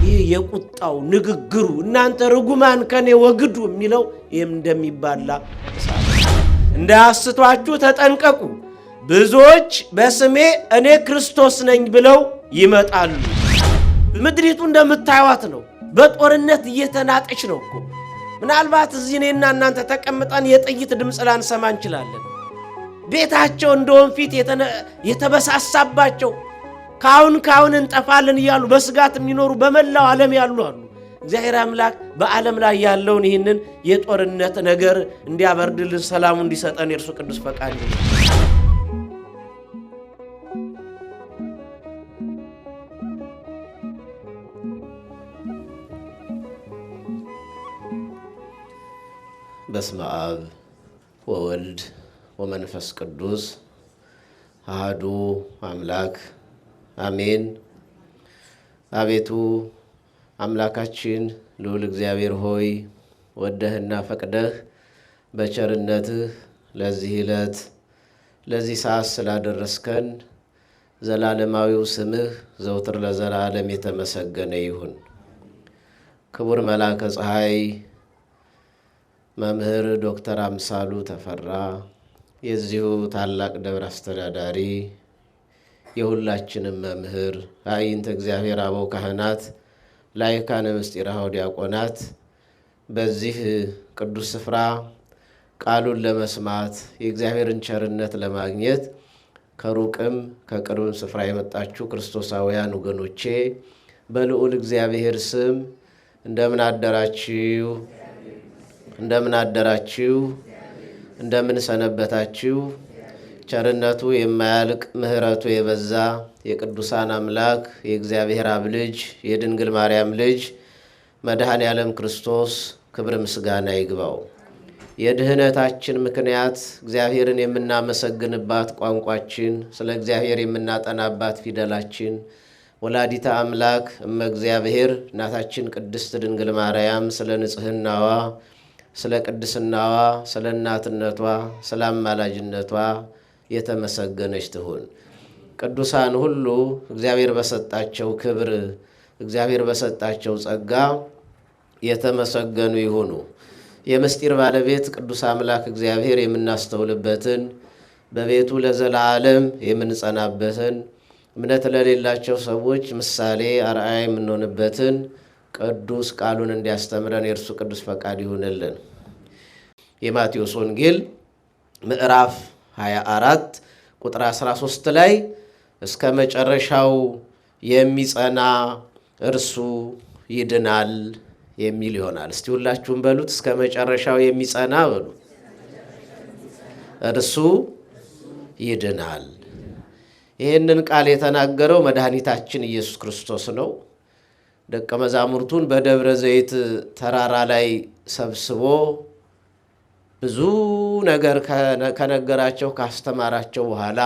ይህ የቁጣው ንግግሩ እናንተ ርጉማን ከኔ ወግዱ የሚለው ይህም እንደሚባላ እንዳያስቷችሁ ተጠንቀቁ። ብዙዎች በስሜ እኔ ክርስቶስ ነኝ ብለው ይመጣሉ። ምድሪቱ እንደምታዩት ነው። በጦርነት እየተናጠች ነው እኮ። ምናልባት እዚህ እኔና እናንተ ተቀምጠን የጥይት ድምፅ ላንሰማ እንችላለን። ቤታቸው እንደ ወንፊት የተበሳሳባቸው ካሁን እንጠፋለን እያሉ በስጋት የሚኖሩ በመላው ዓለም ያሉ አሉ። እግዚአብሔር አምላክ በዓለም ላይ ያለውን ይህንን የጦርነት ነገር እንዲያበርድልን ሰላሙ እንዲሰጠን የእርሱ ቅዱስ ፈቃድ ነው። በስመ አብ ወወልድ ወመንፈስ ቅዱስ አሐዱ አምላክ አሜን። አቤቱ አምላካችን ልዑል እግዚአብሔር ሆይ ወደህና ፈቅደህ በቸርነትህ ለዚህ ዕለት ለዚህ ሰዓት ስላደረስከን ዘላለማዊው ስምህ ዘውትር ለዘላለም የተመሰገነ ይሁን። ክቡር መልአከ ፀሐይ መምህር ዶክተር አምሳሉ ተፈራ የዚሁ ታላቅ ደብር አስተዳዳሪ፣ የሁላችንም መምህር አይንተ እግዚአብሔር አበው ካህናት፣ ላይካነ ምስጢር ዲያቆናት፣ በዚህ ቅዱስ ስፍራ ቃሉን ለመስማት የእግዚአብሔርን ቸርነት ለማግኘት ከሩቅም ከቅርብም ስፍራ የመጣችሁ ክርስቶሳውያን ወገኖቼ በልዑል እግዚአብሔር ስም እንደምን አደራችሁ? እንደምን አደራችሁ? እንደምን ሰነበታችሁ? ቸርነቱ የማያልቅ ምሕረቱ የበዛ የቅዱሳን አምላክ የእግዚአብሔር አብ ልጅ የድንግል ማርያም ልጅ መድኃኔ ዓለም ክርስቶስ ክብር ምስጋና ይግባው። የድህነታችን ምክንያት እግዚአብሔርን የምናመሰግንባት ቋንቋችን፣ ስለ እግዚአብሔር የምናጠናባት ፊደላችን ወላዲተ አምላክ እመ እግዚአብሔር እናታችን ቅድስት ድንግል ማርያም ስለ ንጽሕናዋ፣ ስለ ቅድስናዋ፣ ስለ እናትነቷ፣ ስለ አማላጅነቷ የተመሰገነች ትሁን። ቅዱሳን ሁሉ እግዚአብሔር በሰጣቸው ክብር፣ እግዚአብሔር በሰጣቸው ጸጋ የተመሰገኑ ይሁኑ። የምስጢር ባለቤት ቅዱስ አምላክ እግዚአብሔር የምናስተውልበትን በቤቱ ለዘላለም የምንጸናበትን እምነት ለሌላቸው ሰዎች ምሳሌ አርአያ የምንሆንበትን ቅዱስ ቃሉን እንዲያስተምረን የእርሱ ቅዱስ ፈቃድ ይሁንልን። የማቴዎስ ወንጌል ምዕራፍ 24 ቁጥር 13 ላይ እስከ መጨረሻው የሚጸና እርሱ ይድናል የሚል ይሆናል። እስቲ ሁላችሁም በሉት፣ እስከ መጨረሻው የሚጸና በሉ፣ እርሱ ይድናል። ይህንን ቃል የተናገረው መድኃኒታችን ኢየሱስ ክርስቶስ ነው። ደቀ መዛሙርቱን በደብረ ዘይት ተራራ ላይ ሰብስቦ ብዙ ነገር ከነገራቸው ካስተማራቸው በኋላ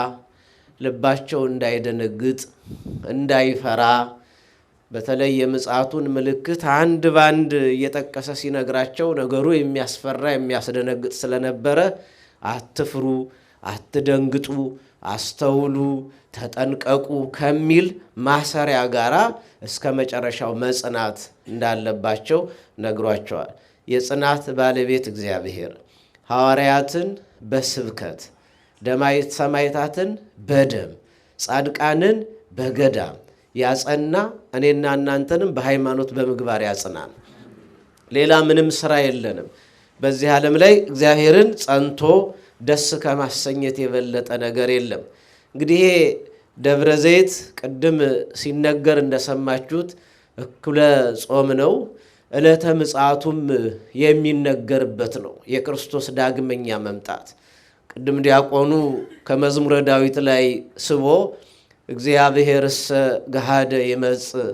ልባቸው እንዳይደነግጥ እንዳይፈራ፣ በተለይ የምጽአቱን ምልክት አንድ ባንድ እየጠቀሰ ሲነግራቸው ነገሩ የሚያስፈራ የሚያስደነግጥ ስለነበረ አትፍሩ፣ አትደንግጡ፣ አስተውሉ፣ ተጠንቀቁ ከሚል ማሰሪያ ጋራ እስከ መጨረሻው መጽናት እንዳለባቸው ነግሯቸዋል። የጽናት ባለቤት እግዚአብሔር ሐዋርያትን በስብከት ሰማዕታትን በደም ጻድቃንን በገዳም ያጸና እኔና እናንተንም በሃይማኖት በምግባር ያጽናን። ሌላ ምንም ስራ የለንም። በዚህ ዓለም ላይ እግዚአብሔርን ጸንቶ ደስ ከማሰኘት የበለጠ ነገር የለም። እንግዲህ ደብረ ዘይት ቅድም ሲነገር እንደሰማችሁት እኩለ ጾም ነው። ዕለተ ምጽአቱም የሚነገርበት ነው። የክርስቶስ ዳግመኛ መምጣት ቅድም ዲያቆኑ ከመዝሙረ ዳዊት ላይ ስቦ እግዚአብሔርሰ ገሃደ ይመጽእ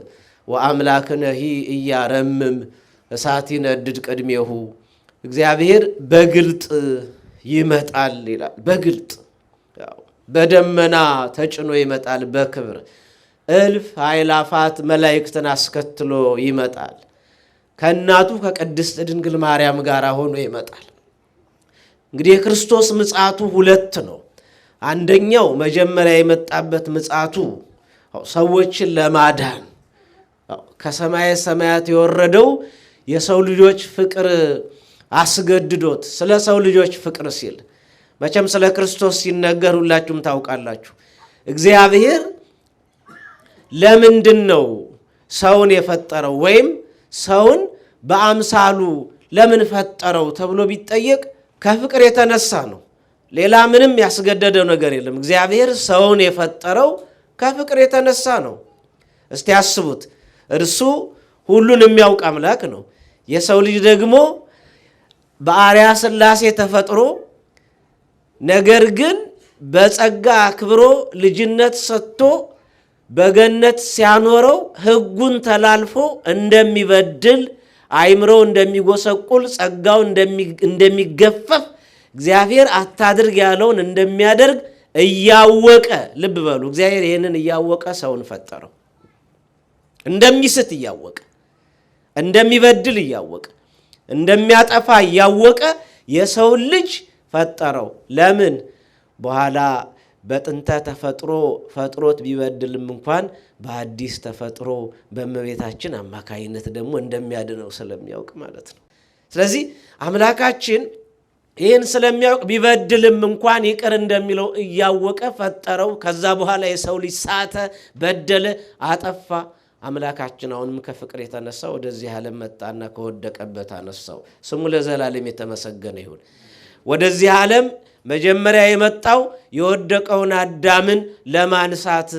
ወአምላክነሂ ኢያረምም እሳት ይነድድ ቅድሜሁ፣ እግዚአብሔር በግልጥ ይመጣል ይላል። በግልጥ በደመና ተጭኖ ይመጣል። በክብር እልፍ አእላፋት መላእክትን አስከትሎ ይመጣል። ከእናቱ ከቅድስት ድንግል ማርያም ጋር ሆኖ ይመጣል። እንግዲህ የክርስቶስ ምጽአቱ ሁለት ነው። አንደኛው መጀመሪያ የመጣበት ምጽአቱ ሰዎችን ለማዳን ከሰማየ ሰማያት የወረደው የሰው ልጆች ፍቅር አስገድዶት ስለ ሰው ልጆች ፍቅር ሲል መቼም ስለ ክርስቶስ ሲነገር ሁላችሁም ታውቃላችሁ። እግዚአብሔር ለምንድን ነው ሰውን የፈጠረው ወይም ሰውን በአምሳሉ ለምን ፈጠረው ተብሎ ቢጠየቅ ከፍቅር የተነሳ ነው። ሌላ ምንም ያስገደደው ነገር የለም። እግዚአብሔር ሰውን የፈጠረው ከፍቅር የተነሳ ነው። እስቲ አስቡት፣ እርሱ ሁሉን የሚያውቅ አምላክ ነው። የሰው ልጅ ደግሞ በአርአያ ሥላሴ ተፈጥሮ ነገር ግን በጸጋ አክብሮ ልጅነት ሰጥቶ በገነት ሲያኖረው ሕጉን ተላልፎ እንደሚበድል አይምሮው እንደሚጎሰቁል ጸጋው እንደሚገፈፍ እግዚአብሔር አታድርግ ያለውን እንደሚያደርግ እያወቀ ልብ በሉ፣ እግዚአብሔር ይህንን እያወቀ ሰውን ፈጠረው። እንደሚስት እያወቀ እንደሚበድል እያወቀ እንደሚያጠፋ እያወቀ የሰውን ልጅ ፈጠረው። ለምን? በኋላ በጥንተ ተፈጥሮ ፈጥሮት ቢበድልም እንኳን በአዲስ ተፈጥሮ በእመቤታችን አማካይነት ደግሞ እንደሚያድነው ስለሚያውቅ ማለት ነው። ስለዚህ አምላካችን ይህን ስለሚያውቅ ቢበድልም እንኳን ይቅር እንደሚለው እያወቀ ፈጠረው። ከዛ በኋላ የሰው ልጅ ሳተ፣ በደለ፣ አጠፋ። አምላካችን አሁንም ከፍቅር የተነሳ ወደዚህ ዓለም መጣና ከወደቀበት አነሳው። ስሙ ለዘላለም የተመሰገነ ይሁን። ወደዚህ ዓለም መጀመሪያ የመጣው የወደቀውን አዳምን ለማንሳት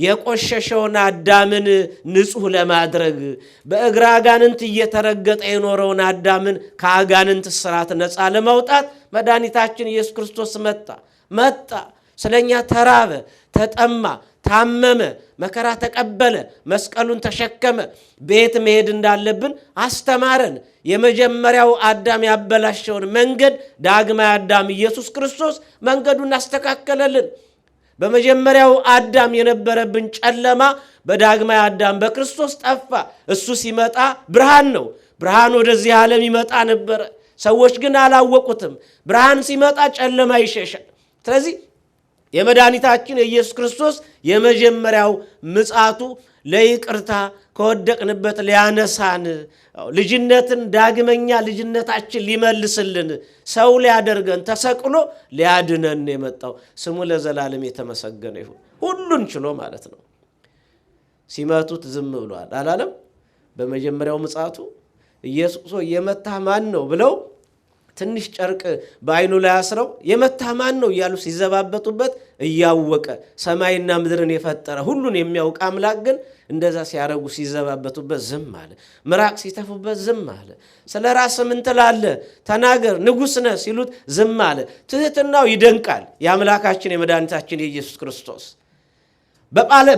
የቆሸሸውን አዳምን ንጹሕ ለማድረግ በእግረ አጋንንት እየተረገጠ የኖረውን አዳምን ከአጋንንት ስራት ነፃ ለማውጣት መድኃኒታችን ኢየሱስ ክርስቶስ መጣ። ስለኛ ተራበ፣ ተጠማ፣ ታመመ፣ መከራ ተቀበለ፣ መስቀሉን ተሸከመ፣ ቤት መሄድ እንዳለብን አስተማረን። የመጀመሪያው አዳም ያበላሸውን መንገድ ዳግማዊ አዳም ኢየሱስ ክርስቶስ መንገዱን አስተካከለልን። በመጀመሪያው አዳም የነበረብን ጨለማ በዳግማዊ አዳም በክርስቶስ ጠፋ። እሱ ሲመጣ ብርሃን ነው። ብርሃን ወደዚህ ዓለም ይመጣ ነበረ። ሰዎች ግን አላወቁትም። ብርሃን ሲመጣ ጨለማ ይሸሻል። ስለዚህ የመድኃኒታችን የኢየሱስ ክርስቶስ የመጀመሪያው ምጽአቱ ለይቅርታ ከወደቅንበት ሊያነሳን ልጅነትን ዳግመኛ ልጅነታችን ሊመልስልን ሰው ሊያደርገን ተሰቅሎ ሊያድነን የመጣው ስሙ ለዘላለም የተመሰገነ ይሁን። ሁሉን ችሎ ማለት ነው። ሲመቱት ዝም ብሏል አላለም። በመጀመሪያው ምጽአቱ ኢየሱስ የመታህ ማን ነው ብለው ትንሽ ጨርቅ በአይኑ ላይ አስረው የመታህ ማን ነው እያሉ ሲዘባበቱበት እያወቀ ሰማይና ምድርን የፈጠረ ሁሉን የሚያውቅ አምላክ ግን እንደዛ ሲያረጉ ሲዘባበቱበት ዝም አለ። ምራቅ ሲተፉበት ዝም አለ። ስለ ራስህ ምን ትላለህ? ተናገር፣ ንጉሥ ነህ ሲሉት ዝም አለ። ትህትናው ይደንቃል። የአምላካችን የመድኃኒታችን የኢየሱስ ክርስቶስ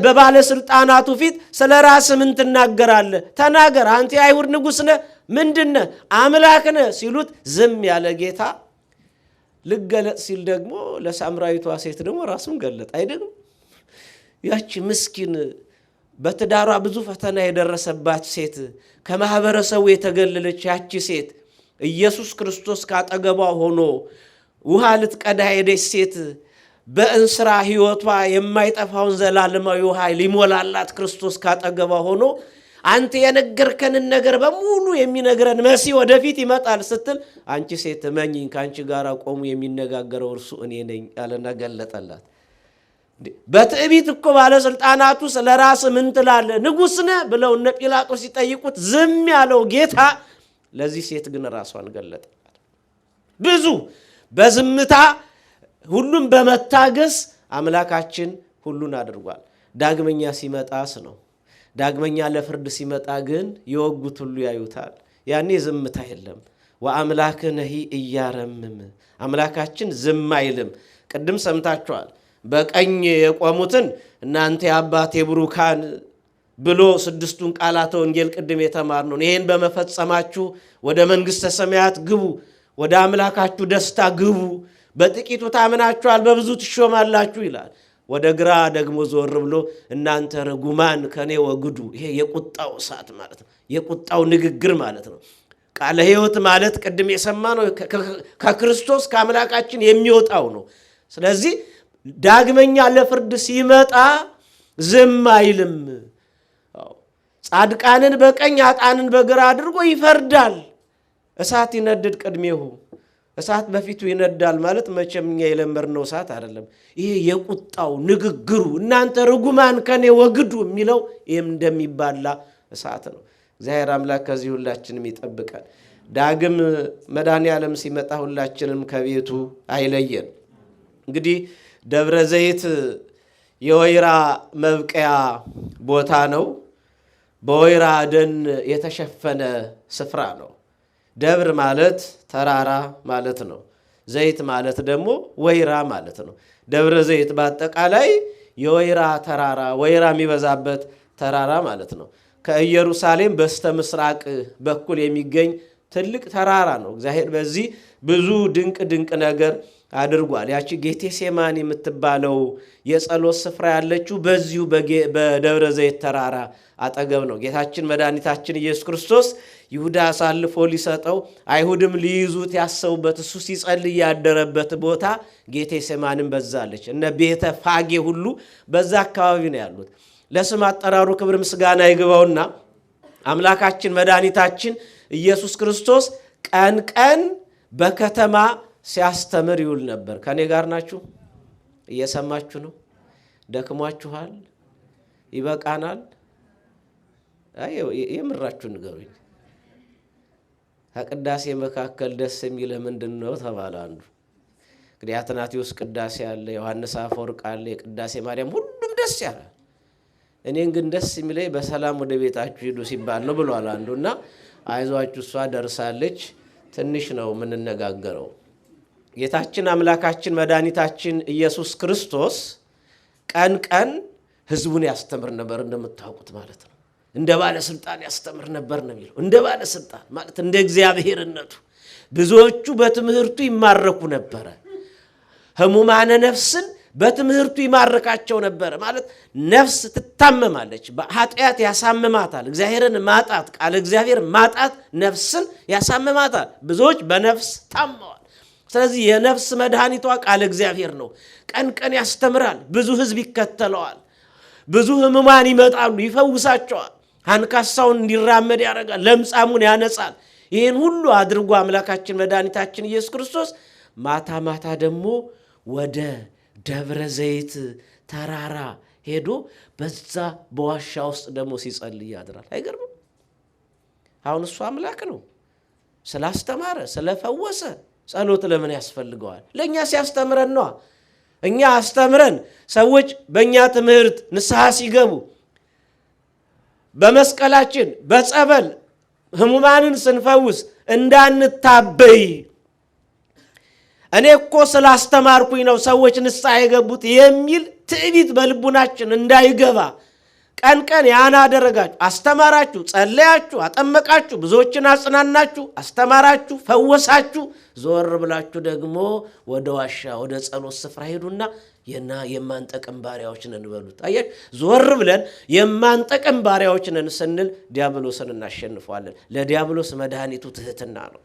በባለስልጣናቱ ፊት ስለ ራስህ ምን ትናገራለህ? ተናገር፣ አንተ የአይሁድ ንጉሥ ነህ፣ ምንድነህ? አምላክ ነህ ሲሉት ዝም ያለ ጌታ ልገለጥ ሲል ደግሞ ለሳምራዊቷ ሴት ደግሞ ራሱን ገለጥ አይደለም? ያቺ ምስኪን በትዳሯ ብዙ ፈተና የደረሰባት ሴት ከማህበረሰቡ የተገለለች ያቺ ሴት ኢየሱስ ክርስቶስ ካጠገቧ ሆኖ ውሃ ልትቀዳ ሄደች ሴት በእንስራ ሕይወቷ የማይጠፋውን ዘላለማዊ ውሃ ሊሞላላት ክርስቶስ ካጠገቧ ሆኖ አንተ የነገርከንን ነገር በሙሉ የሚነግረን መሲህ ወደፊት ይመጣል ስትል አንቺ ሴት እመኚኝ ከአንቺ ጋር ቆሙ የሚነጋገረው እርሱ እኔ ነኝ ያለና ገለጠላት። በትዕቢት እኮ ባለስልጣናቱ ስለ ራስ ምን ትላለህ ንጉሥ ነህ ብለው እነ ጲላጦስ ሲጠይቁት ዝም ያለው ጌታ ለዚህ ሴት ግን ራሷን ገለጠላት። ብዙ በዝምታ ሁሉም በመታገስ አምላካችን ሁሉን አድርጓል። ዳግመኛ ሲመጣስ ነው። ዳግመኛ ለፍርድ ሲመጣ ግን የወጉት ሁሉ ያዩታል። ያኔ ዝምታ የለም። ወአምላክነሂ ኢያረምም አምላካችን ዝም አይልም። ቅድም ሰምታችኋል። በቀኝ የቆሙትን እናንተ የአባቴ ብሩካን ብሎ ስድስቱን ቃላተ ወንጌል ቅድም የተማርነው ይሄን በመፈጸማችሁ ወደ መንግሥተ ሰማያት ግቡ፣ ወደ አምላካችሁ ደስታ ግቡ፣ በጥቂቱ ታምናችኋል በብዙ ትሾማላችሁ ይላል። ወደ ግራ ደግሞ ዞር ብሎ እናንተ ርጉማን ከኔ ወግዱ። ይሄ የቁጣው እሳት ማለት ነው። የቁጣው ንግግር ማለት ነው። ቃለ ሕይወት ማለት ቅድም የሰማነው ከክርስቶስ ከአምላካችን የሚወጣው ነው። ስለዚህ ዳግመኛ ለፍርድ ሲመጣ ዝም አይልም። ጻድቃንን በቀኝ ኃጥአንን በግራ አድርጎ ይፈርዳል። እሳት ይነድድ ቅድሜሁ፣ እሳት በፊቱ ይነዳል ማለት መቼም እኛ የለመድነው እሳት አይደለም። ይሄ የቁጣው ንግግሩ እናንተ ርጉማን ከኔ ወግዱ የሚለው ይህም እንደሚባላ እሳት ነው። እግዚአብሔር አምላክ ከዚህ ሁላችንም ይጠብቃል። ዳግም መድኃኔዓለም ሲመጣ ሁላችንም ከቤቱ አይለየን። እንግዲህ ደብረ ዘይት የወይራ መብቀያ ቦታ ነው። በወይራ ደን የተሸፈነ ስፍራ ነው። ደብር ማለት ተራራ ማለት ነው። ዘይት ማለት ደግሞ ወይራ ማለት ነው። ደብረ ዘይት በአጠቃላይ የወይራ ተራራ፣ ወይራ የሚበዛበት ተራራ ማለት ነው። ከኢየሩሳሌም በስተ ምስራቅ በኩል የሚገኝ ትልቅ ተራራ ነው። እግዚአብሔር በዚህ ብዙ ድንቅ ነገር አድርጓል። ያቺ ጌቴሴማኒ የምትባለው የጸሎት ስፍራ ያለችው በዚሁ በደብረ ዘይት ተራራ አጠገብ ነው። ጌታችን መድኃኒታችን ኢየሱስ ክርስቶስ ይሁዳ አሳልፎ ሊሰጠው አይሁድም ሊይዙት ያሰቡበት እሱ ሲጸልይ ያደረበት ቦታ ጌቴሴማኒም በዛለች። እነ ቤተ ፋጌ ሁሉ በዛ አካባቢ ነው ያሉት። ለስም አጠራሩ ክብር ምስጋና ይግባውና አምላካችን መድኃኒታችን ኢየሱስ ክርስቶስ ቀን ቀን በከተማ ሲያስተምር ይውል ነበር። ከኔ ጋር ናችሁ? እየሰማችሁ ነው? ደክሟችኋል? ይበቃናል? የምራችሁ ንገሩኝ። ከቅዳሴ መካከል ደስ የሚልህ ምንድን ነው ተባለ አንዱ። እንግዲህ አትናቴዎስ ቅዳሴ አለ፣ ዮሐንስ አፈወርቅ አለ፣ የቅዳሴ ማርያም ሁሉም ደስ ያለ። እኔን ግን ደስ የሚለኝ በሰላም ወደ ቤታችሁ ሂዱ ሲባል ነው ብሏል አንዱና አይዟችሁ እሷ ደርሳለች፣ ትንሽ ነው የምንነጋገረው። ጌታችን አምላካችን መድኃኒታችን ኢየሱስ ክርስቶስ ቀን ቀን ሕዝቡን ያስተምር ነበር፣ እንደምታውቁት ማለት ነው። እንደ ባለስልጣን ያስተምር ነበር ነው የሚለው። እንደ ባለስልጣን ማለት እንደ እግዚአብሔርነቱ ብዙዎቹ በትምህርቱ ይማረኩ ነበረ። ሕሙማነ ነፍስን በትምህርቱ ይማርካቸው ነበር ማለት ነፍስ ትታመማለች፣ ኃጢአት ያሳምማታል። እግዚአብሔርን ማጣት፣ ቃል እግዚአብሔር ማጣት ነፍስን ያሳምማታል። ብዙዎች በነፍስ ታመዋል። ስለዚህ የነፍስ መድኃኒቷ ቃል እግዚአብሔር ነው። ቀን ቀን ያስተምራል፣ ብዙ ሕዝብ ይከተለዋል። ብዙ ሕሙማን ይመጣሉ፣ ይፈውሳቸዋል። አንካሳውን እንዲራመድ ያደርጋል፣ ለምጻሙን ያነጻል። ይህን ሁሉ አድርጎ አምላካችን መድኃኒታችን ኢየሱስ ክርስቶስ ማታ ማታ ደግሞ ወደ ደብረ ዘይት ተራራ ሄዶ በዛ በዋሻ ውስጥ ደግሞ ሲጸልይ ያድራል። አይገርምም? አሁን እሱ አምላክ ነው። ስላስተማረ ስለፈወሰ ጸሎት ለምን ያስፈልገዋል? ለእኛ ሲያስተምረን ነዋ። እኛ አስተምረን ሰዎች በእኛ ትምህርት ንስሐ ሲገቡ በመስቀላችን በጸበል ሕሙማንን ስንፈውስ እንዳንታበይ እኔ እኮ ስላስተማርኩኝ ነው ሰዎች ንስሐ የገቡት የሚል ትዕቢት በልቡናችን እንዳይገባ ቀን ቀን ያን አደረጋችሁ፣ አስተማራችሁ፣ ጸለያችሁ፣ አጠመቃችሁ፣ ብዙዎችን አጽናናችሁ፣ አስተማራችሁ፣ ፈወሳችሁ። ዞር ብላችሁ ደግሞ ወደ ዋሻ ወደ ጸሎት ስፍራ ሄዱና የማንጠቅም ባሪያዎች ነን በሉት። አያችሁ፣ ዞር ብለን የማንጠቅም ባሪያዎች ነን ስንል ዲያብሎስን እናሸንፈዋለን። ለዲያብሎስ መድኃኒቱ ትህትና ነው።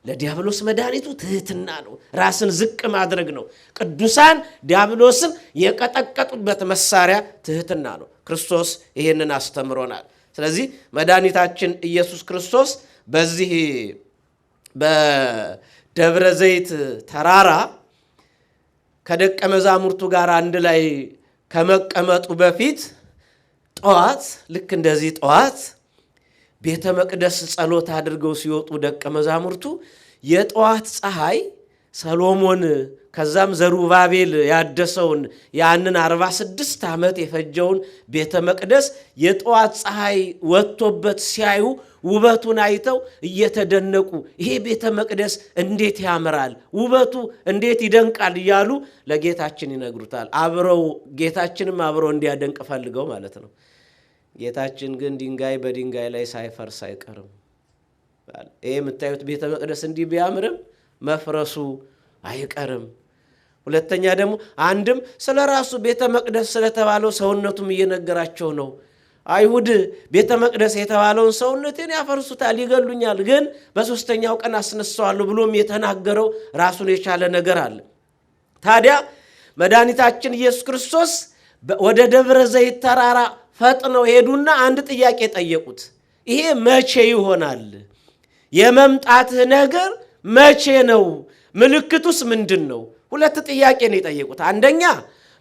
ለዲያብሎስ መድኃኒቱ ትህትና ነው። ራስን ዝቅ ማድረግ ነው። ቅዱሳን ዲያብሎስን የቀጠቀጡበት መሳሪያ ትህትና ነው። ክርስቶስ ይህንን አስተምሮናል። ስለዚህ መድኃኒታችን ኢየሱስ ክርስቶስ በዚህ በደብረ ዘይት ተራራ ከደቀ መዛሙርቱ ጋር አንድ ላይ ከመቀመጡ በፊት ጠዋት ልክ እንደዚህ ጠዋት ቤተ መቅደስ ጸሎት አድርገው ሲወጡ ደቀ መዛሙርቱ የጠዋት ፀሐይ ሰሎሞን ከዛም ዘሩባቤል ያደሰውን ያንን 46 ዓመት የፈጀውን ቤተ መቅደስ የጠዋት ፀሐይ ወጥቶበት ሲያዩ ውበቱን አይተው እየተደነቁ ይሄ ቤተ መቅደስ እንዴት ያምራል፣ ውበቱ እንዴት ይደንቃል እያሉ ለጌታችን ይነግሩታል። ጌታችንም አብረው እንዲያደንቅ ፈልገው ማለት ነው። ጌታችን ግን ድንጋይ በድንጋይ ላይ ሳይፈርስ አይቀርም። ይሄ የምታዩት ቤተ መቅደስ እንዲህ ቢያምርም መፍረሱ አይቀርም። ሁለተኛ ደግሞ አንድም ስለ ራሱ ቤተ መቅደስ ስለተባለው ሰውነቱም እየነገራቸው ነው። አይሁድ ቤተ መቅደስ የተባለውን ሰውነቴን ያፈርሱታል፣ ይገሉኛል፣ ግን በሶስተኛው ቀን አስነሳዋለሁ ብሎም የተናገረው ራሱን የቻለ ነገር አለ። ታዲያ መድኃኒታችን ኢየሱስ ክርስቶስ ወደ ደብረ ዘይት ተራራ ፈጥነው ሄዱና አንድ ጥያቄ ጠየቁት። ይሄ መቼ ይሆናል? የመምጣትህ ነገር መቼ ነው? ምልክቱስ ምንድን ነው? ሁለት ጥያቄ ነው የጠየቁት። አንደኛ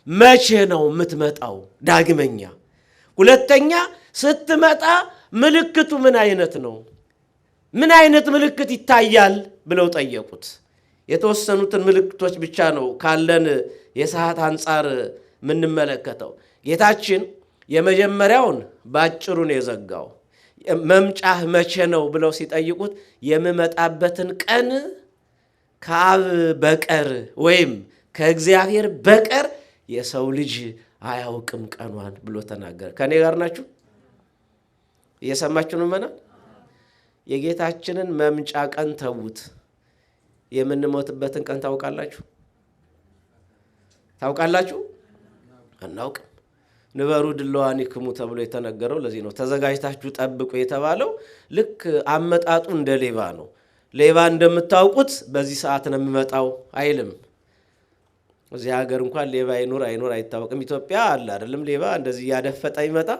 መቼ ነው የምትመጣው ዳግመኛ? ሁለተኛ ስትመጣ ምልክቱ ምን አይነት ነው? ምን አይነት ምልክት ይታያል ብለው ጠየቁት። የተወሰኑትን ምልክቶች ብቻ ነው ካለን የሰዓት አንጻር የምንመለከተው። ጌታችን የመጀመሪያውን ባጭሩ ነው የዘጋው። መምጫህ መቼ ነው ብለው ሲጠይቁት የምመጣበትን ቀን ከአብ በቀር ወይም ከእግዚአብሔር በቀር የሰው ልጅ አያውቅም ቀኗን ብሎ ተናገረ። ከኔ ጋር ናችሁ? እየሰማችሁ ነው? መናል የጌታችንን መምጫ ቀን ተዉት። የምንሞትበትን ቀን ታውቃላችሁ? ታውቃላችሁ? አናውቅም። ንበሩ ድለዋኒክሙ ተብሎ የተነገረው ለዚህ ነው። ተዘጋጅታችሁ ጠብቁ የተባለው ልክ አመጣጡ እንደ ሌባ ነው። ሌባ እንደምታውቁት በዚህ ሰዓት ነው የሚመጣው አይልም። እዚህ ሀገር እንኳን ሌባ አይኖር አይታወቅም። ኢትዮጵያ አለ አይደለም ሌባ እንደዚህ ያደፈጠ ይመጣ።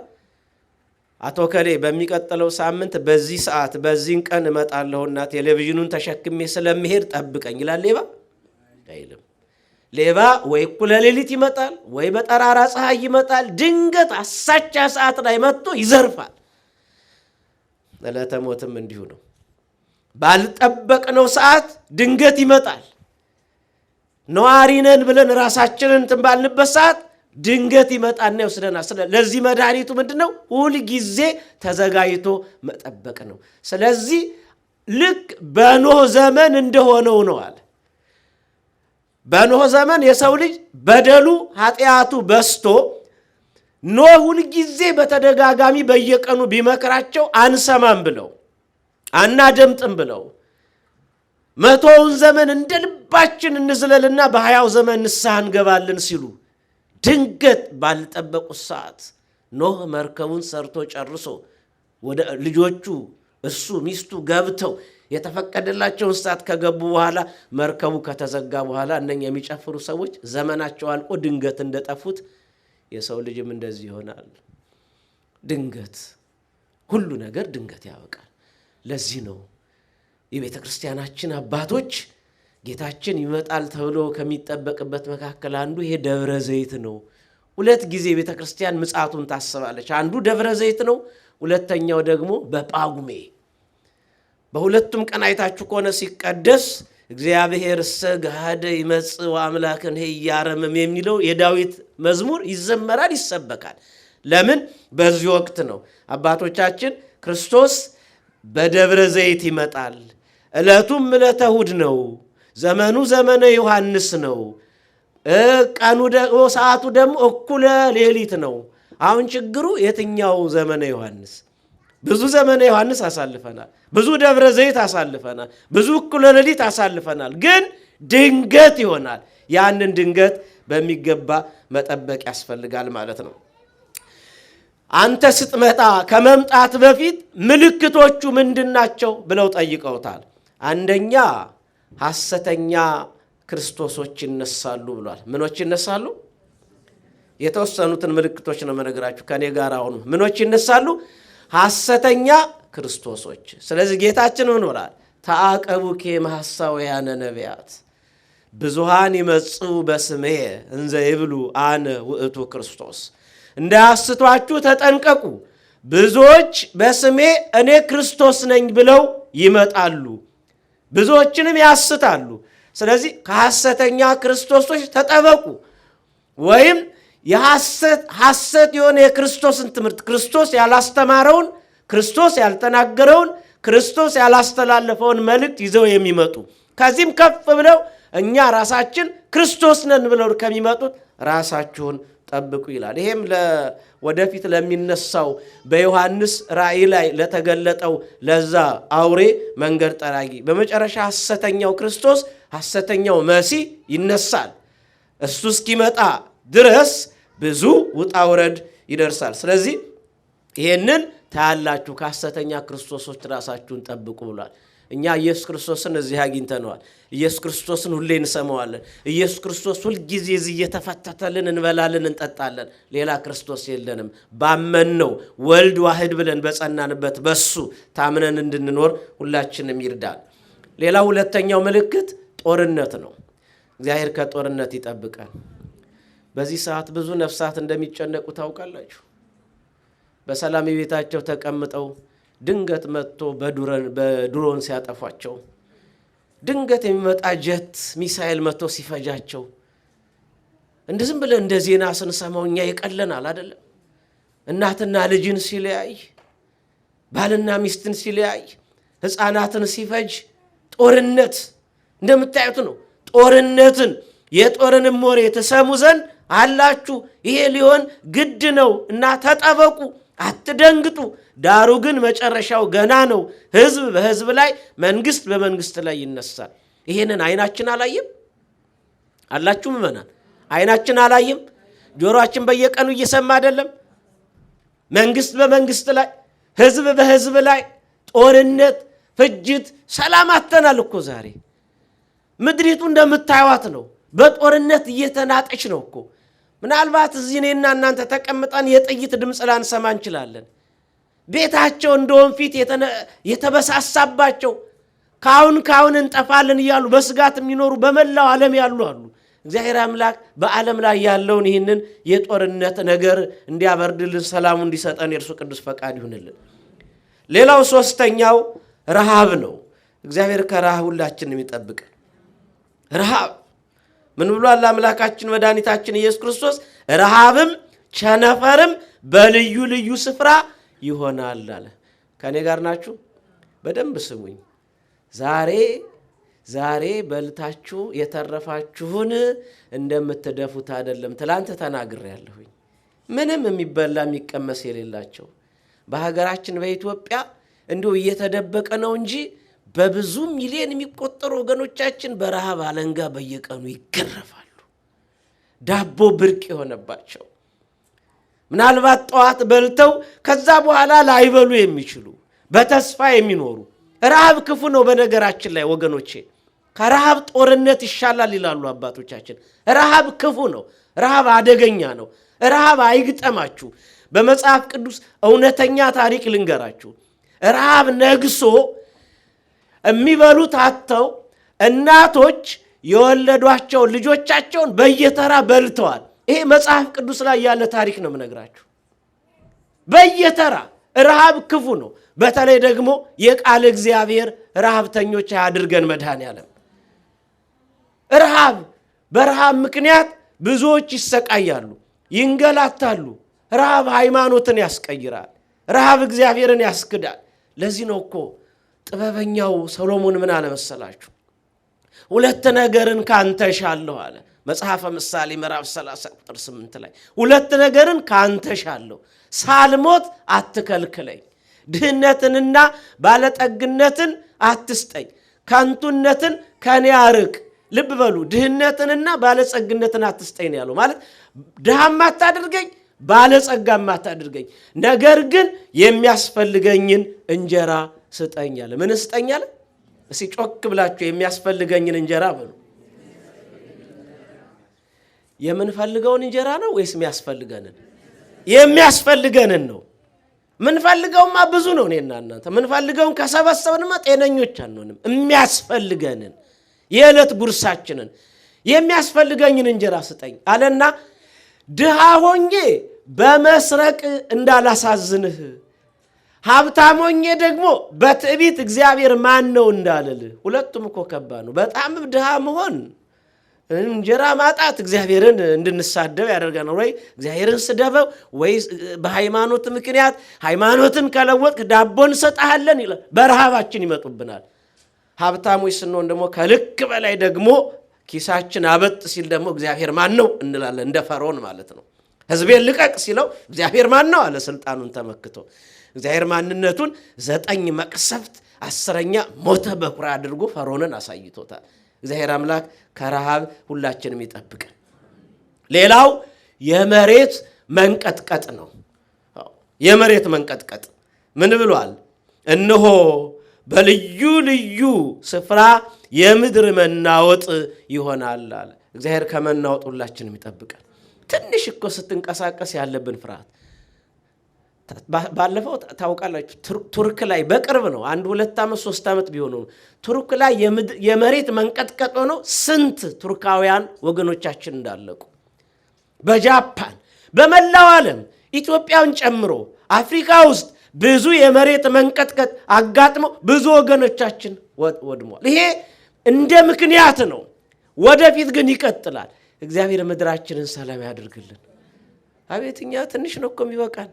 አቶ ከሌ በሚቀጥለው ሳምንት በዚህ ሰዓት በዚህን ቀን እመጣለሁና ቴሌቪዥኑን ተሸክሜ ስለምሄድ ጠብቀኝ ይላል ሌባ? አይልም። ሌባ ወይ እኩለ ሌሊት ይመጣል ወይ በጠራራ ፀሐይ ይመጣል። ድንገት አሳቻ ሰዓት ላይ መጥቶ ይዘርፋል። ዕለተ ሞትም እንዲሁ ነው። ባልጠበቅነው ሰዓት ድንገት ይመጣል። ነዋሪ ነን ብለን ራሳችንን እንትን ባልንበት ሰዓት ድንገት ይመጣና ይወስደናል። ለዚህ መድኃኒቱ ምንድነው? ሁል ጊዜ ተዘጋጅቶ መጠበቅ ነው። ስለዚህ ልክ በኖህ ዘመን እንደሆነው ነው አለ። በኖህ ዘመን የሰው ልጅ በደሉ ኃጢአቱ በስቶ ኖህ ሁል ጊዜ በተደጋጋሚ በየቀኑ ቢመክራቸው አንሰማም ብለው አናደምጥም ብለው 100ውን ዘመን እንደ ልባችን እንዝለልና በ20ው ዘመን ንስሐ እንገባለን ሲሉ ድንገት ባልጠበቁት ሰዓት ኖህ መርከቡን ሰርቶ ጨርሶ ወደ ልጆቹ እሱ ሚስቱ ገብተው የተፈቀደላቸውን ሰዓት ከገቡ በኋላ መርከቡ ከተዘጋ በኋላ እነኛ የሚጨፍሩ ሰዎች ዘመናቸው አልቆ ድንገት እንደጠፉት የሰው ልጅም እንደዚህ ይሆናል። ድንገት ሁሉ ነገር ድንገት ያበቃል። ለዚህ ነው የቤተ ክርስቲያናችን አባቶች ጌታችን ይመጣል ተብሎ ከሚጠበቅበት መካከል አንዱ ይሄ ደብረ ዘይት ነው። ሁለት ጊዜ ቤተ ክርስቲያን ምጽአቱን ታስባለች። አንዱ ደብረ ዘይት ነው፣ ሁለተኛው ደግሞ በጳጉሜ። በሁለቱም ቀን አይታችሁ ከሆነ ሲቀደስ እግዚአብሔር ሰገሃደ ይመጽእ ወአምላክን ያረምም የሚለው የዳዊት መዝሙር ይዘመራል፣ ይሰበካል። ለምን? በዚህ ወቅት ነው አባቶቻችን ክርስቶስ በደብረ ዘይት ይመጣል። ዕለቱም ዕለተ እሑድ ነው። ዘመኑ ዘመነ ዮሐንስ ነው። ቀኑ ደግሞ ሰዓቱ ደግሞ እኩለ ሌሊት ነው። አሁን ችግሩ የትኛው ዘመነ ዮሐንስ? ብዙ ዘመነ ዮሐንስ አሳልፈናል። ብዙ ደብረ ዘይት አሳልፈናል። ብዙ እኩለ ሌሊት አሳልፈናል። ግን ድንገት ይሆናል። ያንን ድንገት በሚገባ መጠበቅ ያስፈልጋል ማለት ነው። አንተ ስትመጣ ከመምጣት በፊት ምልክቶቹ ምንድናቸው ብለው ጠይቀውታል። አንደኛ ሐሰተኛ ክርስቶሶች ይነሳሉ ብሏል። ምኖች ይነሳሉ? የተወሰኑትን ምልክቶች ነው መነግራችሁ ከኔ ጋር አሁኑ። ምኖች ይነሳሉ? ሐሰተኛ ክርስቶሶች። ስለዚህ ጌታችን ምን ብሏል? ተአቀቡኬ መሐሳውያነ ነቢያት ብዙሃን ይመጽኡ በስሜ እንዘ ይብሉ አነ ውእቱ ክርስቶስ። እንዳያስቷችሁ ተጠንቀቁ፣ ብዙዎች በስሜ እኔ ክርስቶስ ነኝ ብለው ይመጣሉ፣ ብዙዎችንም ያስታሉ። ስለዚህ ከሐሰተኛ ክርስቶሶች ተጠበቁ። ወይም ሐሰት የሆነ የክርስቶስን ትምህርት ክርስቶስ ያላስተማረውን፣ ክርስቶስ ያልተናገረውን፣ ክርስቶስ ያላስተላለፈውን መልእክት ይዘው የሚመጡ ከዚህም ከፍ ብለው እኛ ራሳችን ክርስቶስ ነን ብለው ከሚመጡት ራሳችሁን ጠብቁ ይላል። ይሄም ወደፊት ለሚነሳው በዮሐንስ ራእይ ላይ ለተገለጠው ለዛ አውሬ መንገድ ጠራጊ በመጨረሻ ሐሰተኛው ክርስቶስ ሐሰተኛው መሲህ ይነሳል። እሱ እስኪመጣ ድረስ ብዙ ውጣ ውረድ ይደርሳል። ስለዚህ ይሄንን ታያላችሁ፣ ከሐሰተኛ ክርስቶሶች ራሳችሁን ጠብቁ ብሏል። እኛ ኢየሱስ ክርስቶስን እዚህ አግኝተነዋል። ኢየሱስ ክርስቶስን ሁሌ እንሰማዋለን። ኢየሱስ ክርስቶስ ሁሉ ጊዜ እዚህ እየተፈተተልን እንበላለን እንጠጣለን። ሌላ ክርስቶስ የለንም። ባመንነው ወልድ ዋህድ ብለን በጸናንበት በሱ ታምነን እንድንኖር ሁላችንም ይርዳል። ሌላ ሁለተኛው ምልክት ጦርነት ነው። እግዚአብሔር ከጦርነት ይጠብቃል። በዚህ ሰዓት ብዙ ነፍሳት እንደሚጨነቁ ታውቃላችሁ። በሰላም ቤታቸው ተቀምጠው ድንገት መጥቶ በድሮን ሲያጠፏቸው፣ ድንገት የሚመጣ ጀት ሚሳኤል መጥቶ ሲፈጃቸው እንደዝም ብለን እንደ ዜና ስንሰማው እኛ ይቀለናል አይደለም? እናትና ልጅን ሲለያይ፣ ባልና ሚስትን ሲለያይ፣ ሕፃናትን ሲፈጅ ጦርነት እንደምታዩት ነው። ጦርነትን የጦርንም ወሬ ተሰሙ ዘንድ አላችሁ። ይሄ ሊሆን ግድ ነው እና ተጠበቁ፣ አትደንግጡ። ዳሩ ግን መጨረሻው ገና ነው። ሕዝብ በሕዝብ ላይ፣ መንግስት በመንግስት ላይ ይነሳል። ይሄንን አይናችን አላየም? አላችሁ ምእመናን? አይናችን አላየም? ጆሮአችን በየቀኑ እየሰማ አይደለም? መንግስት በመንግስት ላይ፣ ሕዝብ በሕዝብ ላይ ጦርነት፣ ፍጅት፣ ሰላም አጥተናል እኮ ዛሬ። ምድሪቱ እንደምታዩት ነው። በጦርነት እየተናጠች ነው እኮ። ምናልባት እዚህ እኔና እናንተ ተቀምጠን የጥይት ድምፅ ላንሰማ እንችላለን። ቤታቸው እንደ ወንፊት የተበሳሳባቸው ካሁን እንጠፋለን እያሉ በስጋት የሚኖሩ በመላው ዓለም ያሉ አሉ። እግዚአብሔር አምላክ በዓለም ላይ ያለውን ይህንን የጦርነት ነገር እንዲያበርድልን፣ ሰላሙ እንዲሰጠን የእርሱ ቅዱስ ፈቃድ ይሁንልን። ሌላው ሶስተኛው ረሃብ ነው። እግዚአብሔር ከረሃብ ሁላችንም ይጠብቀን። ረሃብ ምን ብሏል አምላካችን መድኃኒታችን ኢየሱስ ክርስቶስ? ረሃብም ቸነፈርም በልዩ ልዩ ስፍራ ይሆናል አለ። ከኔ ጋር ናችሁ? በደንብ ስሙኝ። ዛሬ በልታችሁ የተረፋችሁን እንደምትደፉት አይደለም። ትላንት ተናግሬያለሁኝ። ምንም የሚበላ የሚቀመስ የሌላቸው በሀገራችን በኢትዮጵያ እንዲሁ እየተደበቀ ነው እንጂ በብዙ ሚሊዮን የሚቆጠሩ ወገኖቻችን በረሃብ አለንጋ በየቀኑ ይገረፋሉ። ዳቦ ብርቅ የሆነባቸው፣ ምናልባት ጠዋት በልተው ከዛ በኋላ ላይበሉ የሚችሉ በተስፋ የሚኖሩ። ረሃብ ክፉ ነው። በነገራችን ላይ ወገኖቼ ከረሃብ ጦርነት ይሻላል ይላሉ አባቶቻችን። ረሃብ ክፉ ነው። ረሃብ አደገኛ ነው። ረሃብ አይግጠማችሁ። በመጽሐፍ ቅዱስ እውነተኛ ታሪክ ልንገራችሁ። ረሃብ ነግሶ የሚበሉት አጥተው እናቶች የወለዷቸው ልጆቻቸውን በየተራ በልተዋል። ይሄ መጽሐፍ ቅዱስ ላይ ያለ ታሪክ ነው የምነግራችሁ። በየተራ ረሃብ ክፉ ነው። በተለይ ደግሞ የቃል እግዚአብሔር ረሃብተኞች አያድርገን መድኃኔዓለም። በረሃብ ምክንያት ብዙዎች ይሰቃያሉ፣ ይንገላታሉ። ረሃብ ሃይማኖትን ያስቀይራል። ረሃብ እግዚአብሔርን ያስክዳል። ለዚህ ነው እኮ ጥበበኛው ሰሎሞን ምን አለ መሰላችሁ? ሁለት ነገርን ካንተ ሻለሁ አለ። መጽሐፈ ምሳሌ ምዕራፍ 30 ቁጥር 8 ላይ ሁለት ነገርን ካንተ ሻለሁ፣ ሳልሞት አትከልክለኝ፣ ድህነትንና ባለጠግነትን አትስጠኝ፣ ከንቱነትን ከኔ አርቅ። ልብ በሉ፣ ድህነትንና ባለጸግነትን አትስጠኝ ያለው ማለት ድሃም አታድርገኝ፣ ባለጸጋም አታድርገኝ፣ ነገር ግን የሚያስፈልገኝን እንጀራ ስጠኝ አለ። ምን ስጠኝ አለ? እስኪ ጮክ ብላችሁ የሚያስፈልገኝን እንጀራ በሉ። የምንፈልገውን እንጀራ ነው ወይስ የሚያስፈልገንን? የሚያስፈልገንን ነው። ምንፈልገውማ ብዙ ነው። እኔና እናንተ ምንፈልገውን ከሰበሰብንማ ጤነኞች አንሆንም። የሚያስፈልገንን የዕለት ጉርሳችንን የሚያስፈልገኝን እንጀራ ስጠኝ አለና ድሃ ሆኜ በመስረቅ እንዳላሳዝንህ፣ ሀብታም ሆኜ ደግሞ በትዕቢት እግዚአብሔር ማን ነው እንዳልልህ። ሁለቱም እኮ ከባድ ነው። በጣም ድሃ መሆን እንጀራ ማጣት እግዚአብሔርን እንድንሳደብ ያደርገናል። ወይ እግዚአብሔርን ስደበው፣ ወይ በሃይማኖት ምክንያት ሃይማኖትን ከለወጥክ ዳቦ እንሰጥሃለን ይላል። በረሃባችን ይመጡብናል። ሀብታሞች ስንሆን ደግሞ ከልክ በላይ ደግሞ ኪሳችን አበጥ ሲል ደግሞ እግዚአብሔር ማን ነው እንላለን። እንደ ፈርዖን ማለት ነው። ሕዝቤን ልቀቅ ሲለው እግዚአብሔር ማን ነው አለ፣ ስልጣኑን ተመክቶ። እግዚአብሔር ማንነቱን 9 መቅሰፍት 10ኛ ሞተ በኩራ አድርጎ ፈርዖንን አሳይቶታል። እግዚአብሔር አምላክ ከረሃብ ሁላችንም ይጠብቀን። ሌላው የመሬት መንቀጥቀጥ ነው። የመሬት መንቀጥቀጥ ምን ብሏል? እነሆ በልዩ ልዩ ስፍራ የምድር መናወጥ ይሆናል አለ። እግዚአብሔር ከመናወጥ ሁላችንም ይጠብቃል። ትንሽ እኮ ስትንቀሳቀስ ያለብን ፍርሃት ባለፈው ታውቃላችሁ ቱርክ ላይ በቅርብ ነው 1-2 ዓመት 3 ዓመት ቢሆን ነው ቱርክ ላይ የመሬት መንቀጥቀጥ ሆኖ ስንት ቱርካውያን ወገኖቻችን እንዳለቁ በጃፓን በመላው ዓለም ኢትዮጵያን ጨምሮ አፍሪካ ውስጥ ብዙ የመሬት መንቀጥቀጥ አጋጥሞ ብዙ ወገኖቻችን ወድሟል። ይሄ እንደ ምክንያት ነው። ወደፊት ግን ይቀጥላል። እግዚአብሔር ምድራችንን ሰላም ያድርግልን። አቤትኛ ትንሽ ነው እኮ የሚበቃን።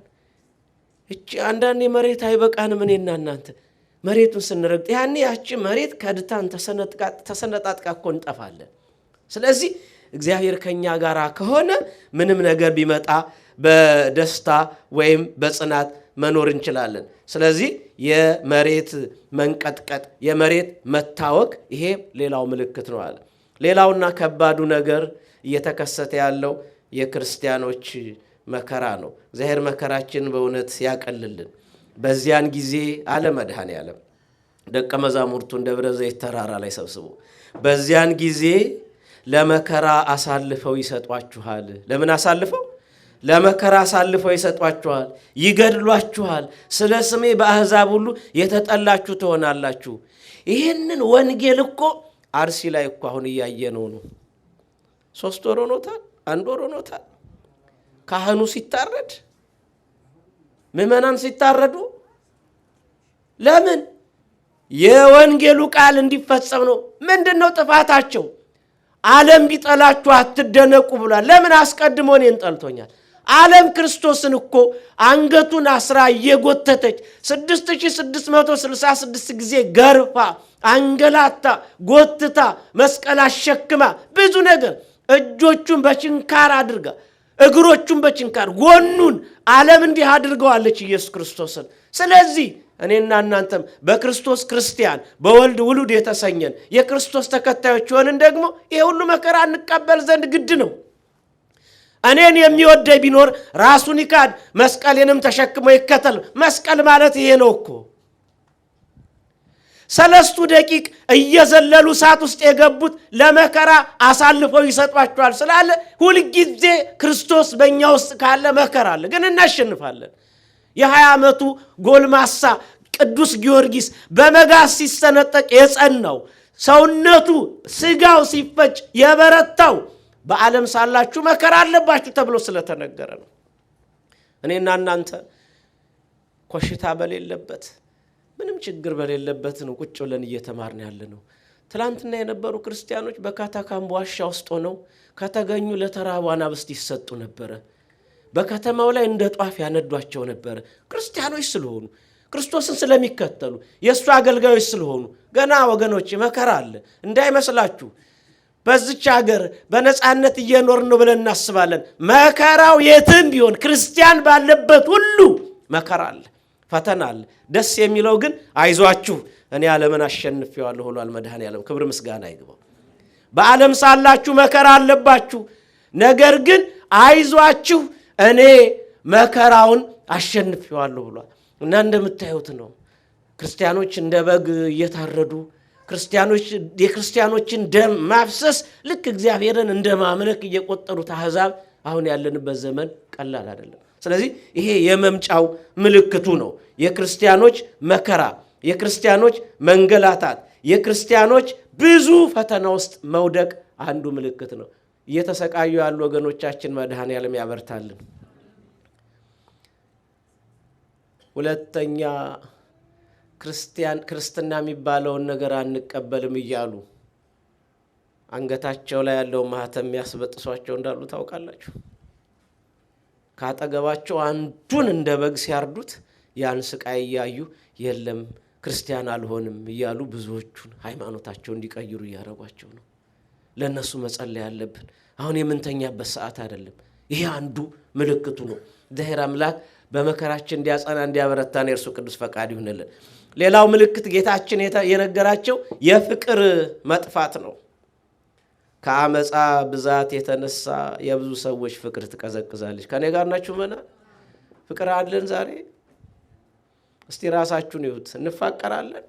እቺ አንዳንዴ መሬት አይበቃንም። እኔና እናንተ መሬቱን ስንረግጥ ያኔ ያቺ መሬት ከድታን ተሰነጣጥቃ እኮ እንጠፋለን። ስለዚህ እግዚአብሔር ከኛ ጋር ከሆነ ምንም ነገር ቢመጣ በደስታ ወይም በጽናት መኖር እንችላለን። ስለዚህ የመሬት መንቀጥቀጥ የመሬት መታወክ ይሄ ሌላው ምልክት ነው አለ። ሌላውና ከባዱ ነገር እየተከሰተ ያለው የክርስቲያኖች መከራ ነው። እግዚአብሔር መከራችንን በእውነት ያቀልልን። በዚያን ጊዜ አለ መድኃኔዓለም ደቀ መዛሙርቱን ደብረ ዘይት ተራራ ላይ ሰብስቦ በዚያን ጊዜ ለመከራ አሳልፈው ይሰጧችኋል። ለምን አሳልፈው? ለመከራ አሳልፈው ይሰጧችኋል፣ ይገድሏችኋል። ስለ ስሜ በአሕዛብ ሁሉ የተጠላችሁ ትሆናላችሁ። ይህንን ወንጌል እኮ አርሲ ላይ እኮ አሁን እያየነው ነው። 3 ወር ሆኖታል፣ 1 ወር ሆኖታል። ካህኑ ሲታረድ፣ ምዕመናን ሲታረዱ ለምን? የወንጌሉ ቃል እንዲፈጸም ነው። ምንድነው ጥፋታቸው? ዓለም ቢጠላችሁ አትደነቁ ብሏል። ለምን? አስቀድሞ እኔን ጠልቶኛል። ዓለም ክርስቶስን እኮ አንገቱን አስራ እየጎተተች 6666 ጊዜ ገርፋ አንገላታ ጎትታ መስቀል አሸክማ ብዙ ነገር እጆቹን በችንካር አድርጋ እግሮቹን በችንካር ጎኑን ዓለም እንዲህ አድርገዋለች ኢየሱስ ክርስቶስን። ስለዚህ እኔና እናንተም በክርስቶስ ክርስቲያን በወልድ ውሉድ የተሰኘን የክርስቶስ ተከታዮች ሆነን ደግሞ ይሄ ሁሉ መከራ እንቀበል ዘንድ ግድ ነው። እኔን የሚወደኝ ቢኖር ራሱን ይካድ መስቀሌንም ተሸክሞ ይከተል። መስቀል ማለት ይሄ ነው እኮ። 3 ደቂቅ እየዘለሉ እሳት ውስጥ የገቡት ለመከራ አሳልፈው ይሰጧቸዋል ስላለ ሁልጊዜ ክርስቶስ በእኛ ውስጥ ካለ መከራ አለ፣ ግን እናሸንፋለን። የ20 ዓመቱ ጎልማሳ ቅዱስ ጊዮርጊስ በመጋዝ ሲሰነጠቅ የጸናው ሰውነቱ ስጋው ሲፈጭ የበረታው በዓለም ሳላችሁ መከራ አለባችሁ ተብሎ ስለተነገረ ነው። እኔና እናንተ ኮሽታ በሌለበት ምንም ችግር በሌለበት ነው ቁጭ ብለን እየተማርን ያለ ነው። ትላንትና የነበሩ ክርስቲያኖች በካታካምቦ ዋሻ ውስጥ ሆነው ከተገኙ ለተራቡ አናብስት ይሰጡ ነበረ። በከተማው ላይ እንደ ጧፍ ያነዷቸው ነበረ። ክርስቲያኖች ስለሆኑ ክርስቶስን ስለሚከተሉ የእሱ አገልጋዮች ስለሆኑ ገና ወገኖች መከራ አለ እንዳይመስላችሁ። በዚች ሀገር በነፃነት እየኖርን ነው ብለን እናስባለን። መከራው የትም ቢሆን ክርስቲያን ባለበት ሁሉ መከራ አለ፣ ፈተና አለ። ደስ የሚለው ግን አይዟችሁ እኔ ዓለምን አሸንፌዋለሁ ብሏል መድኃኔዓለም። ክብር ምስጋና ይግባው። በዓለም ሳላችሁ መከራ አለባችሁ፣ ነገር ግን አይዟችሁ እኔ መከራውን አሸንፌዋለሁ ብሏል። እና እንደምታዩት ነው ክርስቲያኖች እንደ በግ እየታረዱ የክርስቲያኖችን ደም ማፍሰስ ልክ እግዚአብሔርን እንደ ማምለክ እየቆጠሩት አሕዛብ አሁን ያለንበት ዘመን ቀላል አይደለም። ስለዚህ ይሄ የመምጫው ምልክቱ ነው። የክርስቲያኖች መከራ፣ የክርስቲያኖች መንገላታት፣ የክርስቲያኖች ብዙ ፈተና ውስጥ መውደቅ አንዱ ምልክት ነው። እየተሰቃዩ ያሉ ወገኖቻችን መድኃኔዓለም ያበርታልን። ሁለተኛ ክርስትና የሚባለውን ነገር አንቀበልም እያሉ አንገታቸው ላይ ያለው ማህተም የሚያስበጥሷቸው እንዳሉ ታውቃላችሁ። ካጠገባቸው አንዱን እንደ በግ ሲያርዱት ያን ስቃይ እያዩ የለም ክርስቲያን አልሆንም እያሉ ብዙዎቹን ሃይማኖታቸው እንዲቀይሩ እያደረጓቸው ነው። ለነሱ መጸለይ ያለብን አሁን የምንተኛበት ሰዓት አይደለም። ይሄ አንዱ ምልክቱ ነው። እግዚአብሔር አምላክ በመከራችን እንዲያጸና እንዲያበረታን የእርሱ ቅዱስ ፈቃድ ይሁንልን። ሌላው ምልክት ጌታችን የነገራቸው የፍቅር መጥፋት ነው። ከአመፃ ብዛት የተነሳ የብዙ ሰዎች ፍቅር ትቀዘቅዛለች። ከኔ ጋር ናችሁ? መና ፍቅር አለን ዛሬ? እስቲ ራሳችሁን ይሁት። እንፋቀራለን?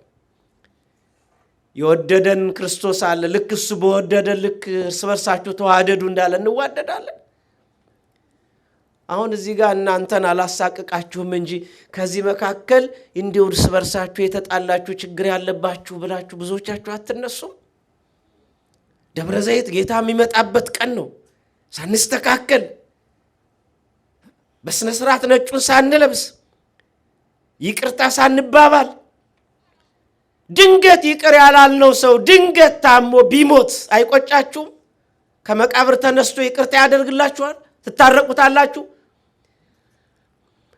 የወደደን ክርስቶስ አለ። ልክ እሱ በወደደ ልክ እርስ በርሳችሁ ተዋደዱ እንዳለ እንዋደዳለን። አሁን እዚህ ጋር እናንተን አላሳቅቃችሁም እንጂ ከዚህ መካከል እንዲሁ እርስ በርሳችሁ የተጣላችሁ ችግር ያለባችሁ ብላችሁ ብዙዎቻችሁ አትነሱም? ደብረ ዘይት ጌታ የሚመጣበት ቀን ነው። ሳንስተካከል በስነ ስርዓት ነጩን ሳንለብስ ይቅርታ ሳንባባል ድንገት ይቅር ያላልነው ሰው ድንገት ታሞ ቢሞት አይቆጫችሁም? ከመቃብር ተነስቶ ይቅርታ ያደርግላችኋል? ትታረቁታላችሁ?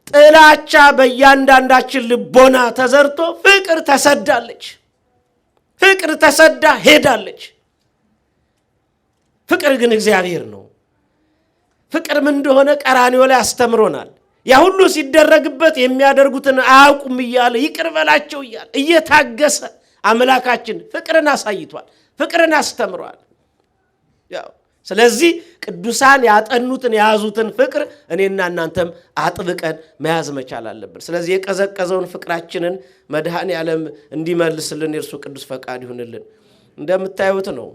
ጥላቻ በእያንዳንዳችን ልቦና ተዘርቶ ፍቅር ተሰዳለች። ፍቅር ተሰዳ ሄዳለች። ፍቅር ግን እግዚአብሔር ነው። ፍቅር ምን እንደሆነ ቀራንዮ ላይ አስተምሮናል። ያ ሁሉ ሲደረግበት የሚያደርጉትን አያውቁም እያለ ይቅር በላቸው እያለ እየታገሰ አምላካችን ፍቅርን አሳይቷል። ፍቅርን አስተምሯል። ስለዚህ ቅዱሳን ያጠኑትን የያዙትን ፍቅር እኔና እናንተም አጥብቀን መያዝ መቻል አለብን። ስለዚህ የቀዘቀዘውን ፍቅራችንን መድኃኔዓለም እንዲመልስልን የእርሱ ቅዱስ ፈቃድ ይሁንልን። እንደምታዩት ነው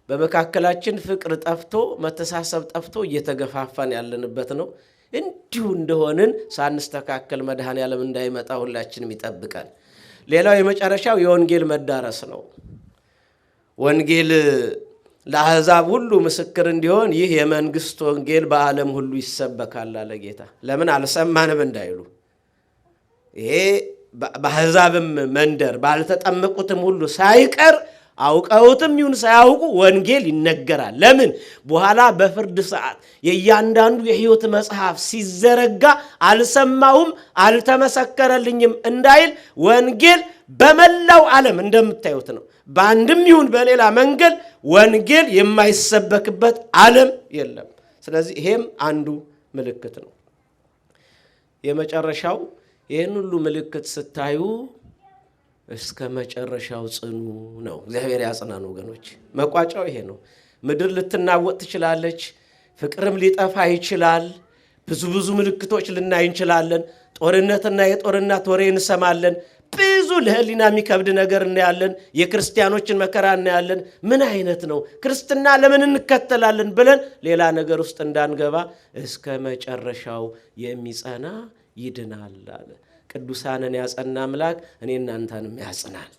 በመካከላችን ፍቅር ጠፍቶ መተሳሰብ ጠፍቶ እየተገፋፋን ያለንበት ነው። እንዲሁ እንደሆንን ሳንስተካከል መድኃኔዓለም እንዳይመጣ ሁላችንም ይጠብቀን። ሌላው የመጨረሻው የወንጌል መዳረስ ነው። ወንጌል ለአሕዛብ ሁሉ ምስክር እንዲሆን ይህ የመንግስት ወንጌል በዓለም ሁሉ ይሰበካል አለ ጌታ። ለምን አልሰማንም እንዳይሉ ይሄ በአሕዛብም መንደር ባልተጠመቁትም ሁሉ ሳይቀር አውቀውትም ይሁን ሳያውቁ ወንጌል ይነገራል። ለምን በኋላ በፍርድ ሰዓት የእያንዳንዱ የሕይወት መጽሐፍ ሲዘረጋ አልሰማሁም አልተመሰከረልኝም እንዳይል ወንጌል በመላው ዓለም እንደምታዩት ነው። በአንድም ይሁን በሌላ መንገድ ወንጌል የማይሰበክበት ዓለም የለም። ስለዚህ ይሄም አንዱ ምልክት ነው። የመጨረሻው ይህን ሁሉ ምልክት ስታዩ እስከ መጨረሻው ጽኑ ነው። እግዚአብሔር ያጽናን ወገኖች። መቋጫው ይሄ ነው። ምድር ልትናወጥ ትችላለች። ፍቅርም ሊጠፋ ይችላል። ብዙ ምልክቶች ልናይ እንችላለን። ጦርነትና የጦርነት ወሬ እንሰማለን። ብዙ ለህሊና የሚከብድ ነገር እናያለን። የክርስቲያኖችን መከራ እናያለን። ምን አይነት ነው ክርስትና ለምን እንከተላለን ብለን ሌላ ነገር ውስጥ እንዳንገባ እስከ መጨረሻው የሚጸና ይድናል አለ። ቅዱሳንን ያጸና አምላክ እኔ እናንተንም ያጽናል።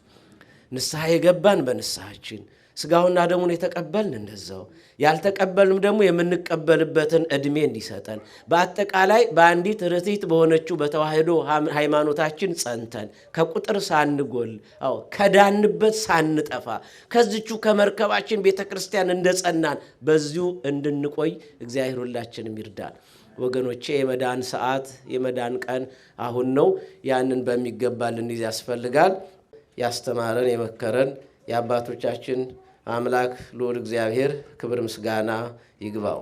ንስሐ የገባን በንስሐችን ስጋውና ደሙን የተቀበልን እንደዛው ያልተቀበልንም ደግሞ የምንቀበልበትን ዕድሜ እንዲሰጠን በአጠቃላይ በአንዲት ርትዕት በሆነችው በተዋህዶ ሃይማኖታችን ጸንተን ከቁጥር ሳንጎል ከዳንበት ሳንጠፋ ከዚቹ ከመርከባችን ቤተክርስቲያን እንደጸናን በዚሁ እንድንቆይ እግዚአብሔር ሁላችንም ይርዳል። ወገኖቼ የመዳን ሰዓት የመዳን ቀን አሁን ነው። ያንን በሚገባ ልንይዝ ያስፈልጋል። ያስተማረን የመከረን የአባቶቻችን አምላክ ልዑል እግዚአብሔር ክብር ምስጋና ይግባው።